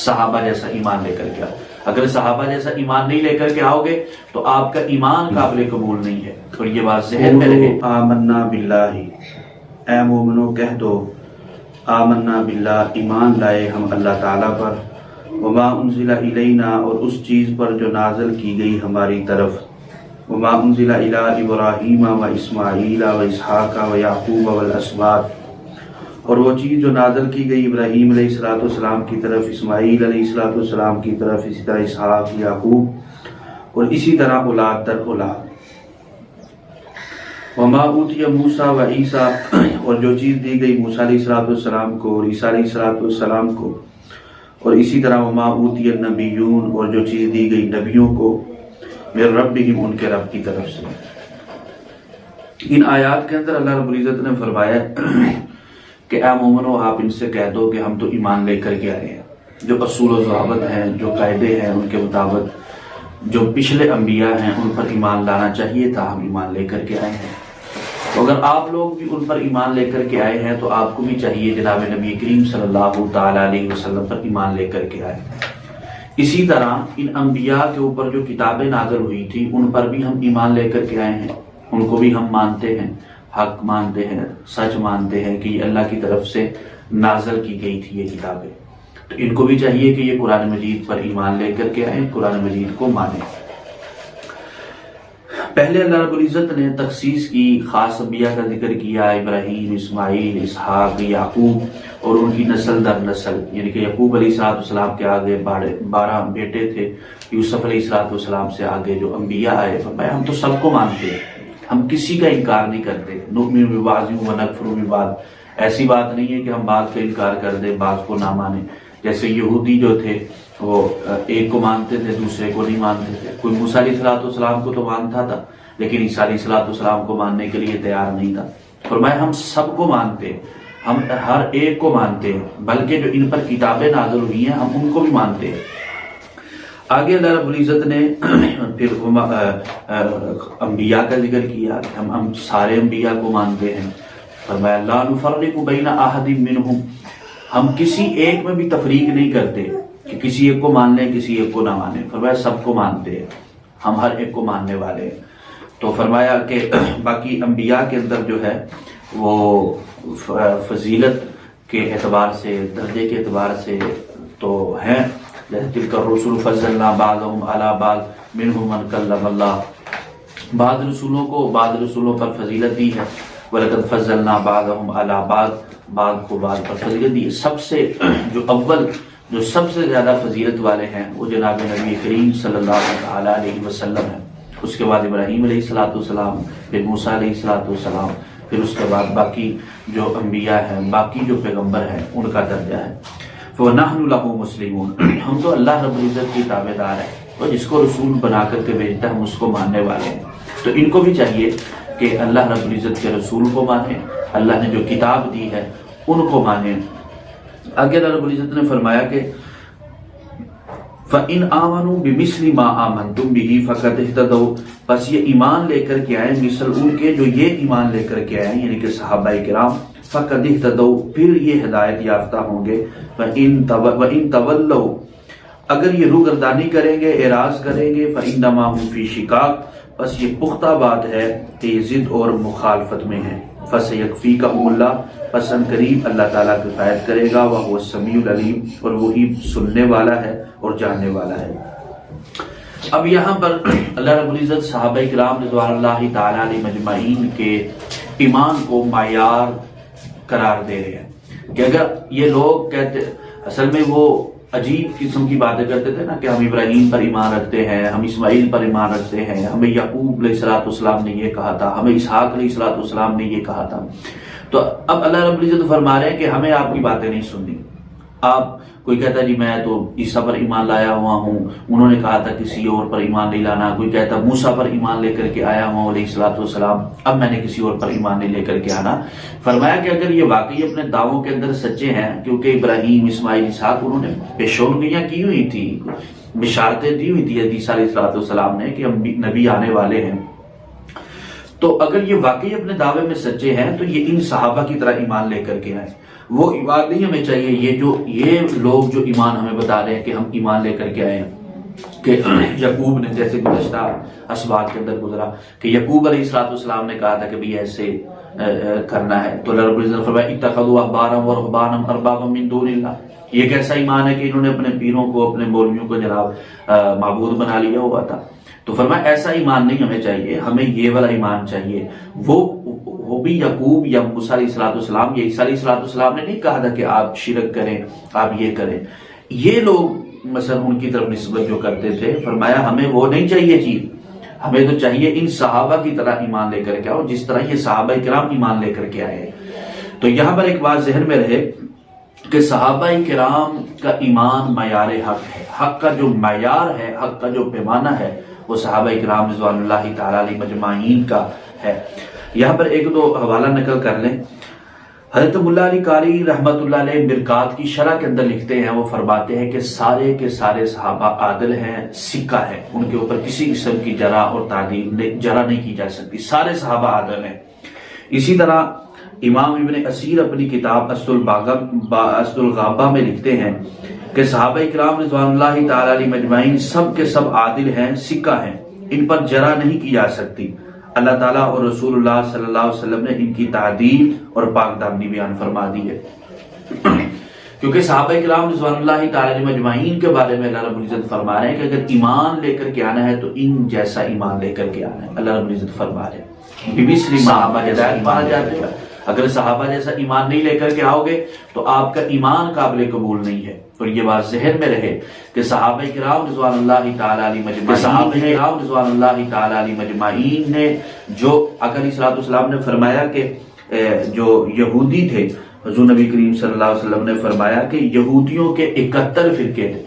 صحابہ جیسا ایمان لے کر کے آؤ. اگر صحابہ جیسا ایمان نہیں لے کر کے آؤ گے تو آپ کا ایمان قابل قبول نہیں ہے. اور یہ بات ذہن میں رہے. آمنا باللہ، اے مومنو کہہ دو آمنا باللہ، ایمان لائے ہم اللہ تعالیٰ پر، وما انزل الینا، اور اس چیز پر جو نازل کی گئی ہماری طرف، وما انزل الی ابراہیم و اسماعیل و اسحاق و یعقوب والاسباط، اور وہ چیز جو نازل کی گئی ابراہیم علیہ السلام کی طرف، اسماعیل علیہ السلام کی طرف، اسی طرح اسحاق، یعقوب، اور اسی طرح اولاد در اولاد. وما اوتی موسیٰ و عیسیٰ، اور جو چیز دی گئی موسیٰ علیہ السلام کو اور عیسیٰ علیہ السلام کو، اور اسی طرح وما اوتی النبیون، اور جو چیز دی گئی نبیوں کو، من ربہم، ان کے رب کی طرف سے. ان آیات کے اندر اللہ رب العزت نے فرمایا کہ اے مومنو آپ ان سے کہہ دو کہ ہم تو ایمان لے کر کے آئے ہیں. جو اصول و ضوابط ہیں، جو قاعدے ہیں، ان کے مطابق جو پچھلے انبیاء ہیں ان پر ایمان لانا چاہیے تھا، ہم ایمان لے کر کے آئے ہیں. تو اگر آپ لوگ بھی ان پر ایمان لے کر کے آئے ہیں تو آپ کو بھی چاہیے جناب نبی کریم صلی اللہ تعالیٰ علیہ وسلم پر ایمان لے کر کے آئے. اسی طرح ان انبیاء کے اوپر جو کتابیں نازل ہوئی تھی ان پر بھی ہم ایمان لے کر کے آئے ہیں. ان کو بھی ہم مانتے ہیں، حق مانتے ہیں، سچ مانتے ہیں کہ یہ اللہ کی طرف سے نازل کی گئی تھی یہ کتابیں. تو ان کو بھی چاہیے کہ یہ قرآن مجید پر ایمان لے کر کے آئیں، قرآن مجید کو مانیں. پہلے اللہ رب العزت نے تخصیص کی، خاص انبیاء کا ذکر کیا، ابراہیم، اسماعیل، اسحاق، یعقوب، اور ان کی نسل در نسل، یعنی کہ یعقوب علیہ السلام کے آگے 12 بیٹے تھے، یوسف علیہ السلام سے آگے جو انبیاء آئے. فرمایا ہم تو سب کو مانتے ہیں، ہم کسی کا انکار نہیں کرتے. نؤمن ببعض ونکفر ببعض، ایسی بات نہیں ہے کہ ہم بعض کا انکار کر دیں، بعض کو نہ مانیں. جیسے یہودی جو تھے وہ ایک کو مانتے تھے، دوسرے کو نہیں مانتے تھے. کوئی موسیٰ علیہ السلام کو تو مانتا تھا لیکن عیسیٰ علیہ السلام کو ماننے کے لیے تیار نہیں تھا. فرمایا ہم سب کو مانتے ہیں، ہم ہر ایک کو مانتے ہیں، بلکہ جو ان پر کتابیں نازل ہوئی ہیں ہم ان کو بھی مانتے ہیں. آگے اللہ رب العزت نے پھر انبیاء کا ذکر کیا کہ ہم سارے انبیاء کو مانتے ہیں. فرمایا لا نفرق بین احد منہم، ہم کسی ایک میں بھی تفریق نہیں کرتے کہ کسی ایک کو مان لیں کسی ایک کو نہ مانیں. فرمایا سب کو مانتے ہیں، ہم ہر ایک کو ماننے والے ہیں. تو فرمایا کہ باقی انبیاء کے اندر جو ہے وہ فضیلت کے اعتبار سے، درجے کے اعتبار سے تو ہیں. تلک الرسل فضلنا بعضهم علی بعض منهم من کلم اللہ، بعض رسولوں کو بعض رسولوں پر فضیلت دی ہے. وَلَقَدْ فَضَّلْنَا بَعْضَهُمْ عَلَى بَعْضٍ، بعض کو بعض پر فضیلت دی. سب سے جو اول جو سب سے زیادہ فضیلت والے ہیں وہ جناب نبی کریم صلی اللہ تعالیٰ علیہ وسلم ہیں. اس کے بعد ابراہیم علیہ السلام، پھر موسیٰ علیہ السلام، پھر اس کے بعد باقی جو انبیاء ہیں، باقی جو پیغمبر ہیں ان کا درجہ ہے. فَنَحْنُ لَهُ مُسْلِمُونَ، ہم تو اللہ رب العزت کی تابع دار ہیں، اور جس کو رسول بنا کر کے بھیجتا ہے ہم اس کو ماننے والے ہیں. تو ان کو بھی چاہیے کہ اللہ رب العزت کے رسول کو مانیں، اللہ نے جو کتاب دی ہے ان کو مانیں. آگے اللہ رب العزت نے فرمایا کہ فَإِنْ آمَنُوا بِمِثْلِ مَا آمَنْتُمْ بِهِ فَقَدْ اهْتَدَوْا، بس یہ ایمان لے کر کے آئیں مثل ان کے جو یہ ایمان لے کر کے آئیں، یعنی کہ صحابہ کرام. فَقَدْ اهْتَدَوْا، پھر یہ ہدایت یافتہ ہوں گے. وَإِنْ تَوَلَّوْا، اگر یہ روگردانی کریں گے، اعراض کریں گے، فَإِنَّمَا هُمْ فِي شِقَاقٍ، بس یہ پختہ بات ہے کہ یہ ضد اور مخالفت میں ہے. فَسَيَكْفِيكَهُمُ اللَّهُ، پس ان قریب اللہ تعالیٰ کفایت کرے گا. وَهُوَ السَّمِيعُ الْعَلِيمُ، اور وہی سننے والا ہے اور جاننے والا ہے. اب یہاں پر اللہ رب العزت صحابہ کرام رضوان اللہ تعالیٰ علیہ مجمعین کے ایمان کو معیار قرار دے رہے ہیں کہ اگر یہ لوگ کہتے، اصل میں وہ عجیب قسم کی باتیں کرتے تھے نا کہ ہم ابراہیم پر ایمان رکھتے ہیں، ہم اسماعیل پر ایمان رکھتے ہیں، ہمیں یعقوب علیہ السلام نے یہ کہا تھا، ہمیں اسحاق علیہ السلام نے یہ کہا تھا. تو اب اللہ رب العزت فرما رہے ہیں کہ ہمیں آپ کی باتیں نہیں سننی. آپ کوئی کہتا جی میں تو عیسیٰ پر ایمان لایا ہوا ہوں، انہوں نے کہا تھا کسی اور پر ایمان نہیں لانا. کوئی کہتا موسیٰ پر ایمان لے کر کے آیا ہوں علیہ السلام، اب میں نے کسی اور پر ایمان نہیں لے کر کے آنا. فرمایا کہ اگر یہ واقعی اپنے دعووں کے اندر سچے ہیں، کیونکہ ابراہیم، اسماعیل، اسحاق انہوں نے پیشگوئیاں کی ہوئی تھی، بشارتیں دی ہوئی تھی عیسیٰ علیہ السلام نے کہ نبی آنے والے ہیں، تو اگر یہ واقعی اپنے دعوے میں سچے ہیں تو یہ ان صحابہ کی طرح ایمان لے کر کے آئیں. وہ ایمان نہیں ہمیں چاہیے یہ لوگ جو ایمان ہمیں بتا رہے ہیں کہ ہم ایمان لے کر کے آئے ہیں، کہ یعقوب نے جیسے گزشتہ اسباق کے اندر گزرا کہ یعقوب علیہ السلام نے کہا تھا کہ بھی ایسے کرنا ہے، تو اللہ رب العزت نے فرمایا اتخذوا احبارهم ورهبانهم اربابا من دون اللہ، یہ کیسا ایمان ہے کہ انہوں نے اپنے پیروں کو اپنے مولویوں کو جناب معبود بنا لیا ہوا تھا۔ تو فرمایا ایسا ایمان نہیں ہمیں چاہیے، ہمیں یہ والا ایمان چاہیے۔ وہ بھی یعقوب یا موسیٰ علیہ السلام یا عیسیٰ علیہ السلام نے نہیں کہا تھا کہ آپ شرک کریں، آپ یہ کریں، یہ لوگ مثلا ان کی طرف نسبت جو کرتے تھے، فرمایا ہمیں وہ نہیں چاہیے چیز، ہمیں تو چاہیے ان صحابہ کی طرح ایمان لے کر کے آؤ جس طرح یہ صحابہ کرام ایمان لے کر کے آئے۔ تو یہاں پر ایک بات ذہن میں رہے کہ صحابہ کرام کا ایمان معیار حق ہے، حق کا جو معیار ہے، حق کا جو پیمانہ ہے، وہ صحابہ کرام رضوان اللہ تعالی علیہ مجمعین کا ہے۔ یہاں پر ایک دو حوالہ نقل کر لیں۔ حضرت ملا علی قاری رحمت اللہ علیہ مرکات کی شرح کے اندر لکھتے ہیں، وہ فرماتے ہیں کہ سارے کے سارے صحابہ عادل ہیں، سکہ ہیں، ان کے اوپر کسی قسم کی جرح اور تعدیل جرح نہیں کی جا سکتی، سارے صحابہ عادل ہیں۔ اسی طرح امام ابن اسیر اپنی کتاب اسد الغابہ میں لکھتے ہیں کہ صحابہ کرام رضوان اللہ تعالی علیہ مجمعین سب کے سب عادل ہیں، سکہ ہیں، ان پر جرح نہیں کی جا سکتی۔ اللہ تعالیٰ اور رسول اللہ صلی اللہ علیہ وسلم نے ان کی تعدیل اور پاک دامنی بیان فرما دی ہے، کیونکہ صحابہ کرام رضوان اللہ تعالی علیہ مجمعین کے بارے میں اللہ رب العزت فرما رہے ہیں کہ اگر ایمان لے کر کے آنا ہے تو ان جیسا ایمان لے کر کے آنا ہے۔ اللہ رب العزت فرما رہے ہیں بمثل صحابہ جیسا ایمان جاتے ہیں، اگر صحابہ جیسا ایمان نہیں لے کر کے آؤ گے تو آپ کا ایمان قابل قبول نہیں ہے۔ اور یہ بات ذہن میں رہے کہ صحابہ کرام رضوان اللہ تعالی علیہ مجمعین نے جو آقا علیہ السلام نے فرمایا کہ جو یہودی تھے، حضور نبی کریم صلی اللہ علیہ وسلم نے فرمایا کہ یہودیوں کے 71 فرقے تھے،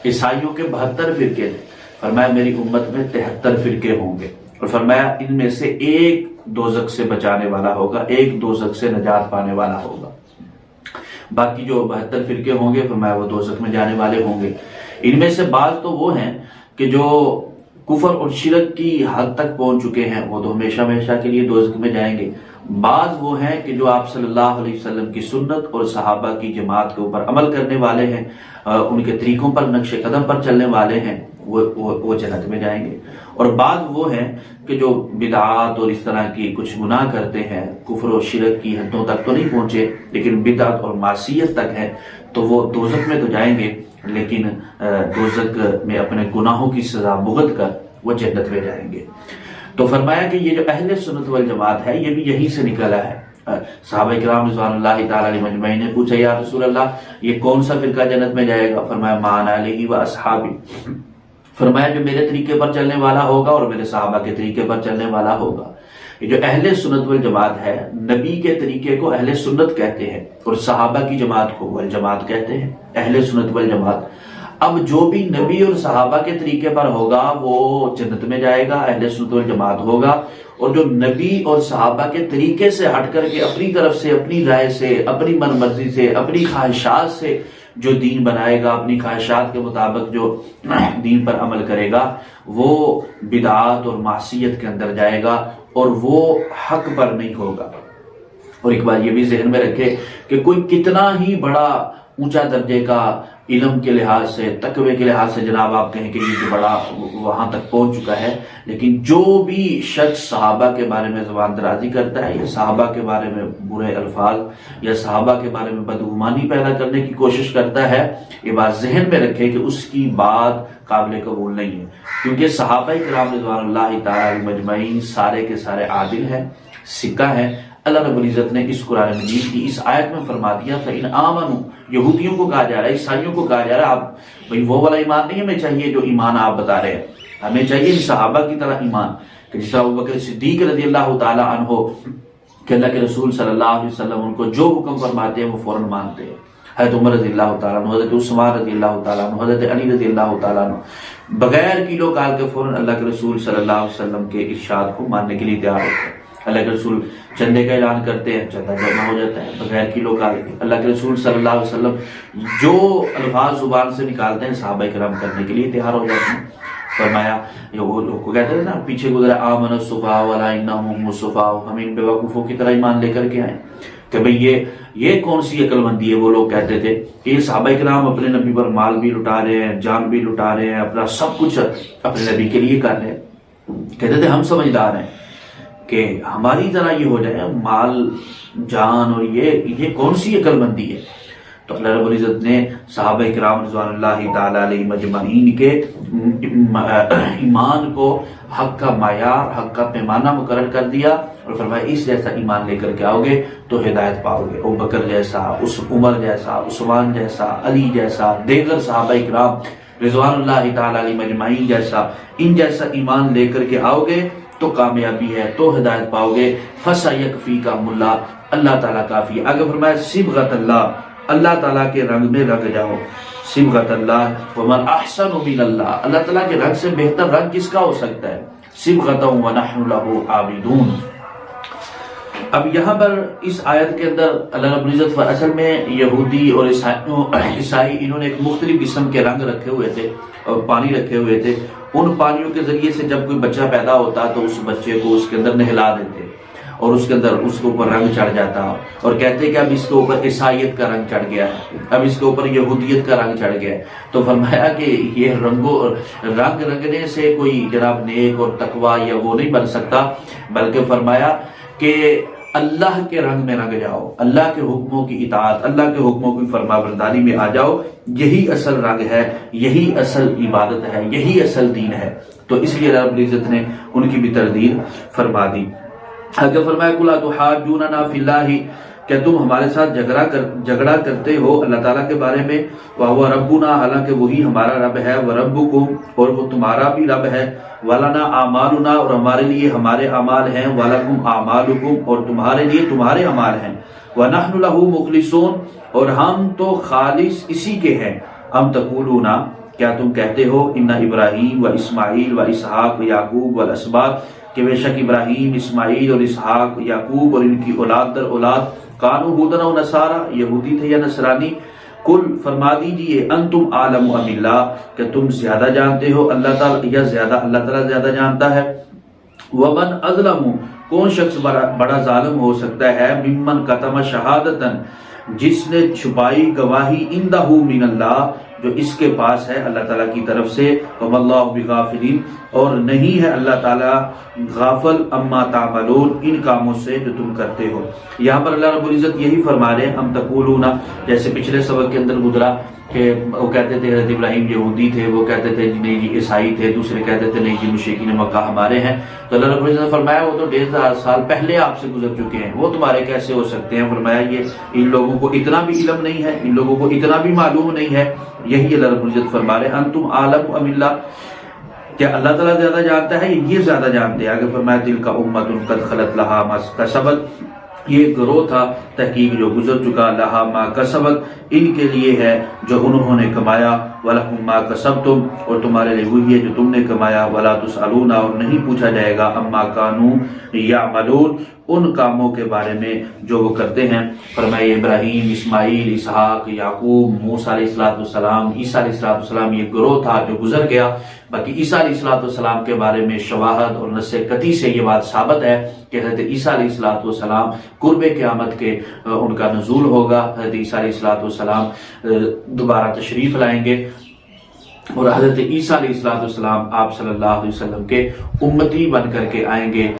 عیسائیوں کے 72 فرقے تھے، فرمایا میری امت میں 73 فرقے ہوں گے، اور فرمایا ان میں سے ایک دوزخ سے بچانے والا ہوگا، ایک دوزخ سے نجات پانے والا ہوگا، باقی جو 72 فرقے ہوں گے فرمایا وہ دوزخ میں جانے والے ہوں گے۔ ان میں سے بعض تو وہ ہیں کہ جو کفر اور شرک کی حد تک پہنچ چکے ہیں، وہ تو ہمیشہ ہمیشہ کے لیے دوزخ میں جائیں گے۔ بعض وہ ہیں کہ جو آپ صلی اللہ علیہ وسلم کی سنت اور صحابہ کی جماعت کے اوپر عمل کرنے والے ہیں، ان کے طریقوں پر نقش قدم پر چلنے والے ہیں، وہ جنت میں جائیں گے۔ اور بعض وہ ہیں کہ جو بدعات اور اس طرح کی کچھ گناہ کرتے ہیں، کفر و شرک کی حدوں تک تو نہیں پہنچے لیکن بدعت اور معصیت تک ہے، تو وہ دوزخ میں تو جائیں گے لیکن دوزخ میں اپنے گناہوں کی سزا بھگت کر وہ جنت میں جائیں گے۔ تو فرمایا کہ یہ جو اہل سنت والجماعت ہے یہ بھی یہیں سے نکلا ہے۔ صحابہ کرام رضوان اللہ تعالی علیہ مجمعین نے پوچھا یا رسول اللہ یہ کون سا فرقہ جنت میں جائے گا؟ فرمایا ما انا علیہ و اصحابی، فرمایا جو میرے طریقے پر چلنے والا ہوگا اور میرے صحابہ کے طریقے پر چلنے والا ہوگا۔ یہ جو اہل سنت والجماعت ہے، نبی کے طریقے کو اہل سنت کہتے ہیں اور صحابہ کی جماعت کو والجماعت کہتے ہیں، اہل سنت والجماعت۔ اب جو بھی نبی اور صحابہ کے طریقے پر ہوگا وہ جنت میں جائے گا، اہل سنت والجماعت ہوگا، اور جو نبی اور صحابہ کے طریقے سے ہٹ کر کے اپنی طرف سے، اپنی رائے سے، اپنی من مرضی سے، اپنی خواہشات سے جو دین بنائے گا، اپنی خواہشات کے مطابق جو دین پر عمل کرے گا، وہ بدعات اور معصیت کے اندر جائے گا اور وہ حق پر نہیں ہوگا۔ اور ایک بات یہ بھی ذہن میں رکھے کہ کوئی کتنا ہی بڑا اونچا درجے کا علم کے لحاظ سے، تقوی کے لحاظ سے جناب آپ کہیں کہ یہ بڑا وہاں تک پہنچ چکا ہے، لیکن جو بھی شخص صحابہ کے بارے میں زبان درازی کرتا ہے یا صحابہ کے بارے میں برے الفاظ یا صحابہ کے بارے میں بدگمانی پیدا کرنے کی کوشش کرتا ہے، یہ بات ذہن میں رکھے کہ اس کی بات قابل قبول نہیں ہے، کیونکہ صحابہ کرام رضوان اللہ تعالی مجمعین سارے کے سارے عادل ہیں، سکہ ہیں۔ اللہ رب العزت نے اس قرآن مجید کی اس آیت میں فرما دیا فَإِنْ آمَنُوا، یہودیوں کو کہا جا رہا ہے، عیسائیوں کو کہا جا رہا ہے، آپ بھئی وہ والا ایمان نہیں ہمیں چاہیے جو ایمان آپ بتا رہے ہیں، ہمیں چاہیے صحابہ کی طرح ایمان، کہ جس طرح ابوبکر صدیق رضی اللہ تعالی عنہ کہ اللہ کے رسول صلی اللہ علیہ وسلم ان کو جو حکم فرماتے ہیں وہ فوراً مانتے ہیں، حضرت عمر رضی اللہ تعالیٰ عنہ، حضرت عثمان رضی اللہ تعالیٰ عنہ، حضرت علی رضی اللہ تعالیٰ عنہ بغیر کیلو کال کے فوراً اللہ کے رسول صلی اللہ علیہ وسلم کے ارشاد کو ماننے کے لیے تیار ہوتے ہیں۔ اللہ کے رسول چندے کا اعلان کرتے ہیں، چندہ جمع ہو جاتا ہے بغیر کیلو کال کے۔ اللہ کے رسول صلی اللہ علیہ وسلم جو الفاظ زبان سے نکالتے ہیں صحابہ کرام کرنے کے لیے تیار ہو جاتے ہیں۔ فرمایا وہ لوگ کو کہتے ہیں نا پیچھے گزرا آمن الصفا ولا انہم الصفا، ہم ان بے وقوفوں کی طرح ایمان لے کر کے آئیں۔ کہ بھئی یہ کون سی عقل مندی ہے۔ وہ لوگ کہتے تھے کہ یہ صحابہ کرام اپنے نبی پر مال بھی لٹا رہے ہیں، جان بھی لٹا رہے ہیں، اپنا سب کچھ اپنے نبی کے لیے کر رہے ہیں۔ کہتے تھے ہم سمجھدار ہیں کہ ہماری طرح یہ ہو جائے، مال جان اور یہ کون سی عقل مندی ہے۔ تو اللہ رب العزت نے صحابہ کرام رضوان اللہ تعالی علیہ مجمعین کے ایمان کو حق کا معیار، حق کا پیمانہ مقرر کر دیا اور فرمایا اس جیسا ایمان لے کر کے آؤ گے تو ہدایت پاؤ گے۔ ابو بکر جیسا، عمر جیسا، عثمان جیسا، علی جیسا، دیگر صحابہ کرام رضوان اللہ تعالی علیہ مجمعین جیسا، ان جیسا ایمان لے کر کے آؤ گے تو کامیابی ہے، تو ہدایت پاؤ گے۔ فَسَيَكْفِيكَهُمُ اللَّهُ، اللہ تعالیٰ کافی ہے۔ آگے فرمایا صبغۃ اللہ، اللہ تعالیٰ کے رنگ میں رنگ جاؤ۔ صبغۃ اللہ وَمَنْ أَحْسَنُ مِنَ اللَّهِ، اللہ تعالیٰ کے رنگ سے بہتر رنگ کس کا ہو سکتا ہے؟ صبغۃ وَنَحْنُ لَهُ عَابِدُونَ۔ اب یہاں پر اس آیت کے اندر اللہ رب العزت اصل میں یہودی اور عیسائی انہوں نے ایک مختلف قسم کے رنگ رکھے ہوئے تھے اور پانی رکھے ہوئے تھے۔ ان پانیوں کے ذریعے سے جب کوئی بچہ پیدا ہوتا تو اس بچے کو اس کے اندر نہلا دیتے اور اس کے اندر اس کے اوپر رنگ چڑھ جاتا اور کہتے کہ اب اس کے اوپر عیسائیت کا رنگ چڑھ گیا ہے، اب اس کے اوپر یہودیت کا رنگ چڑھ گیا ہے۔ تو فرمایا کہ یہ رنگ رنگنے سے کوئی جناب نیک اور تقوی یا وہ نہیں بن سکتا، بلکہ فرمایا کہ اللہ کے رنگ میں رنگ جاؤ، اللہ کے حکموں کی اطاعت، اللہ کے حکموں کی فرما برداری میں آ جاؤ، یہی اصل رنگ ہے، یہی اصل عبادت ہے، یہی اصل دین ہے۔ تو اس لیے رب العزت نے ان کی بھی تردید فرما دی۔ آگے فرمایا قُلْ أَتُحَاجُّونَنَا فِي اللَّهِ، کہ تم ہمارے ساتھ جھگڑا کرتے ہو اللہ تعالیٰ کے بارے میں، وَهُوَ رَبُّنَا، حالانکہ وہی ہمارا رب ہے، وَرَبُّكُمْ، اور وہ تمہارا بھی رب ہے، وَلَنَا أَعْمَالُنَا، اور ہمارے لیے ہمارے اعمال ہیں، وَلَكُمْ أَعْمَالُكُمْ، اور تمہارے لیے تمہارے اعمال ہیں، وَنَحْنُ لَهُ مُخْلِصُونَ، اور ہم تو خالص اسی کے ہیں۔ ام تقولون، کیا تم کہتے ہو، ان ابراہیم و اسماعیل و اسحاق و یعقوب والاسباط، کہ بے شک ابراہیم، اسماعیل اور اسحاق، یعقوب اور ان کی اولاد در اولاد، کانوا ہودن و نصارا، یہودی تھے یا نصرانی، کل فرما دیجئے، انتم عالم ام اللہ، کہ تم زیادہ جانتے ہو اللہ تعالیٰ یا اللہ تعالیٰ زیادہ جانتا ہے۔ ومن اظلم، کون شخص بڑا ظالم ہو سکتا ہے، ممن کتم شہادتن، جس نے چھپائی گواہی، عندہ من اللہ، جو اس کے پاس ہے اللہ تعالیٰ کی طرف سے، وما اللہ بغافلین، اور نہیں ہے اللہ تعالیٰ غافل اما تعملون، ان کاموں سے جو تم کرتے ہو۔ یہاں پر اللہ رب العزت یہی فرما رہے ہیں، ہم تقولون، جیسے پچھلے سبق کے اندر گزرا کہ وہ کہتے تھے حضرت ابراہیم یہودی تھے، وہ کہتے تھے نہیں جی عیسائی تھے، دوسرے کہتے تھے نہیں جی مشرکین مکہ ہمارے ہیں۔ تو اللہ رب العزت نے فرمایا وہ تو 1500 سال پہلے آپ سے گزر چکے ہیں، وہ تمہارے کیسے ہو سکتے ہیں؟ فرمایا یہ ان لوگوں کو اتنا بھی علم نہیں ہے، ان لوگوں کو اتنا بھی معلوم نہیں ہے۔ یہی اللہ رب العزت فرما رہے ہیں، انتم عالم ام اللہ، کیا اللہ تعالیٰ زیادہ جانتا ہے یہ زیادہ جانتے ہیں؟ آگے فرمایا تلک امۃ قد خلت لہا ما کسبت، یہ گروہ تھا تحقیق جو گزر چکا، لہا ما کسبت، ان کے لیے ہے جو انہوں نے کمایا، ولکم ما کسبتم، اور تمہارے لیے وہی ہے جو تم نے کمایا، ولا تسألون، اور نہیں پوچھا جائے گا، اما کانوا یعملون، ان کاموں کے بارے میں جو وہ کرتے ہیں۔ فرمایا ابراہیم، اسماعیل، اسحاق، یعقوب، موسیٰ علیہ السلام، عیسیٰ علیہ السلام، یہ گروہ تھا جو گزر گیا۔ باقی عیسیٰ علیہ السلام کے بارے میں شواہد اور نص قطعی سے یہ بات ثابت ہے کہ حضرت عیسیٰ علیہ السلام قرب قیامت کے ان کا نزول ہوگا، حضرت عیسیٰ علیہ السلام دوبارہ تشریف لائیں گے اور حضرت عیسیٰ علیہ السلام آپ صلی اللہ علیہ وسلم کے امتی بن کر کے آئیں گے۔